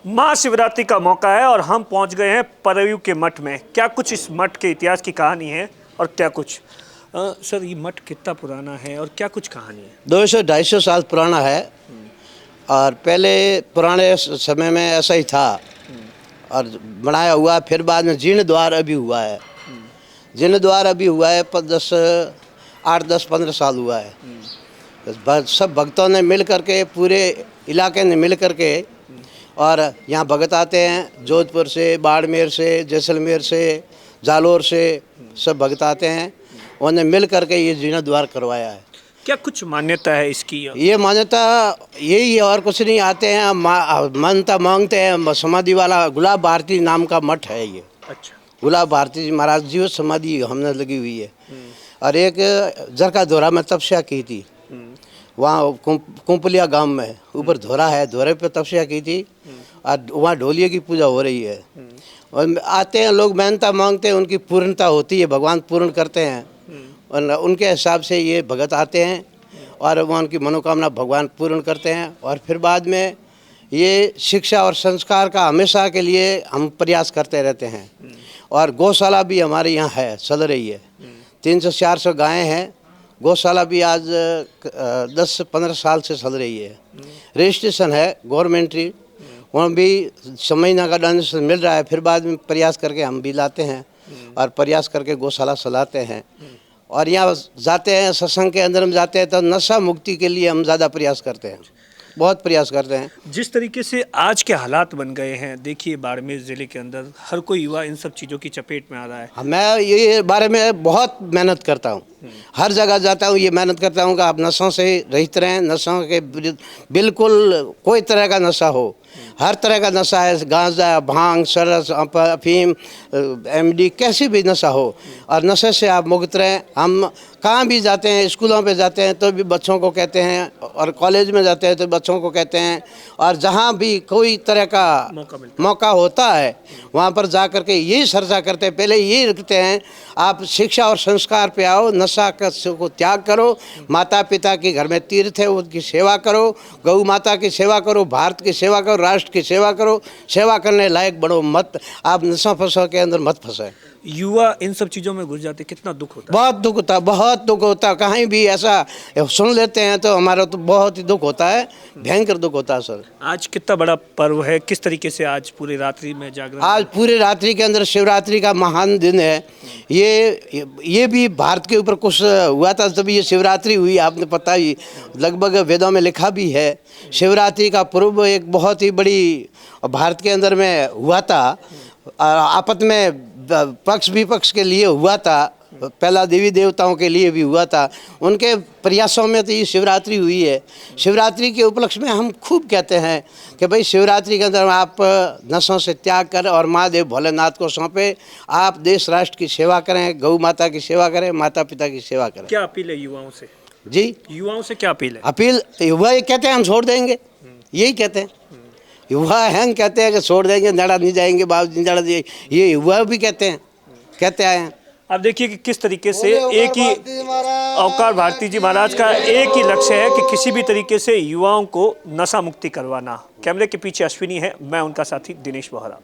महाशिवरात्रि का मौका है और हम पहुंच गए हैं परयू के मठ में। क्या कुछ इस मठ के इतिहास की कहानी है और क्या कुछ सर ये मठ कितना पुराना है और क्या कुछ कहानी है? 200-250 साल पुराना है और पहले पुराने समय में ऐसा ही था और बनाया हुआ। फिर बाद में जीर्णोद्धार अभी हुआ है। जीर्णोद्धार अभी हुआ है 8-10-15 साल हुआ है। सब भक्तों ने मिल करके, पूरे इलाके ने मिल करके और यहाँ भगत आते हैं जोधपुर से, बाड़मेर से, जैसलमेर से, जालोर से, सब भगत आते हैं। उन्होंने मिल करके ये जीर्णोद्धार करवाया है। क्या कुछ मान्यता है इसकी? ये मान्यता यही है और कुछ नहीं। आते हैं मान्यता मांगते हैं। समाधि वाला गुलाब भारती नाम का मठ है ये। अच्छा। गुलाब भारती जी महाराज जी समाधि हमने लगी हुई है। और एक जरका धोरा में तपस्या की थी, वहाँ कुंपलिया गांव में ऊपर धोरा है, धोरे पे तपस्या की थी और वहाँ ढोलिये की पूजा हो रही है। और आते हैं लोग, मान्यता मांगते हैं, उनकी पूर्णता होती है, भगवान पूर्ण करते हैं। और उनके हिसाब से ये भगत आते हैं और वहाँ उनकी मनोकामना भगवान पूर्ण करते हैं। और फिर बाद में ये शिक्षा और संस्कार का हमेशा के लिए हम प्रयास करते रहते हैं। और गौशाला भी हमारे यहाँ है, चल रही है। 300-400 गायें हैं। गौशाला भी आज 10-15 साल से चल रही है। रजिस्ट्रेशन है गवर्नमेंटरी, वहाँ भी 6 महीना का डोनेशन मिल रहा है। फिर बाद में प्रयास करके हम भी लाते हैं और प्रयास करके गौशाला चलाते हैं। और यहाँ जाते हैं, सत्संग के अंदर हम जाते हैं तो नशा मुक्ति के लिए हम ज़्यादा प्रयास करते हैं, बहुत प्रयास करते हैं। जिस तरीके से आज के हालात बन गए हैं, देखिए बाड़मेर ज़िले के अंदर हर कोई युवा इन सब चीज़ों की चपेट में आ रहा है। मैं ये बारे में बहुत मेहनत करता हूँ, हर जगह जाता हूँ, ये मेहनत करता हूँ कि आप नशों से रहित रहें। नशों के बिल्कुल कोई तरह का नशा हो, हर तरह का नशा है, गांजा, भांग, चरस, अफीम, एमडी, कैसी भी नशा हो, और नशे से आप मुक्त रहें। हम कहाँ भी जाते हैं, स्कूलों पे जाते हैं तो भी बच्चों को कहते हैं, और कॉलेज में जाते हैं तो बच्चों को कहते हैं, और जहाँ भी कोई तरह का मौका होता है वहाँ पर जा कर के यही चर्चा करते हैं। पहले यही रखते हैं, आप शिक्षा और संस्कार पे आओ, नशा को त्याग करो, माता पिता के घर में तीर्थ है उनकी सेवा करो, गौ माता की सेवा करो, भारत की सेवा करो, राष्ट्र की सेवा करो, सेवा करने लायक बनो मत। आप नशा फंसो के अंदर मत फंसे। युवा इन सब चीज़ों में घुस जाते, कितना दुख होता है? बहुत दुख होता है, बहुत दुख होता है। कहीं भी ऐसा सुन लेते हैं तो हमारा तो बहुत ही दुख होता है, भयंकर दुख होता है सर। आज कितना बड़ा पर्व है, किस तरीके से आज पूरी रात्रि में जागरण? आज पूरी रात्रि के अंदर शिवरात्रि का महान दिन है। ये भी भारत के ऊपर कुछ हुआ था तभी ये शिवरात्रि हुई, आपने पता ही, लगभग वेदों में लिखा भी है। शिवरात्रि का पर्व एक बहुत ही बड़ी भारत के अंदर में हुआ था, आपस में पक्ष विपक्ष के लिए हुआ था, पहला देवी देवताओं के लिए भी हुआ था। उनके प्रयासों में तो ये शिवरात्रि हुई है। शिवरात्रि के उपलक्ष्य में हम खूब कहते हैं कि भाई शिवरात्रि के अंदर आप नशों से त्याग कर और महादेव भोलेनाथ को सौंपे, आप देश राष्ट्र की सेवा करें, गौ माता की सेवा करें, माता पिता की सेवा करें। क्या अपील है युवाओं से? जी, युवाओं से क्या अपील है? अपील युवा ये कहते हैं हम छोड़ देंगे, यही कहते हैं। युवा हैं कहते हैं कि छोड़ देंगे, नड़ा नहीं जाएंगे, बाबू नड़ा, ये युवा भी कहते हैं, कहते आए हैं। अब देखिए कि किस तरीके से एक ही अवतार भारती जी महाराज का एक ही लक्ष्य है कि किसी भी तरीके से युवाओं को नशा मुक्ति करवाना। कैमरे के पीछे अश्विनी है, मैं उनका साथी दिनेश बोहरा।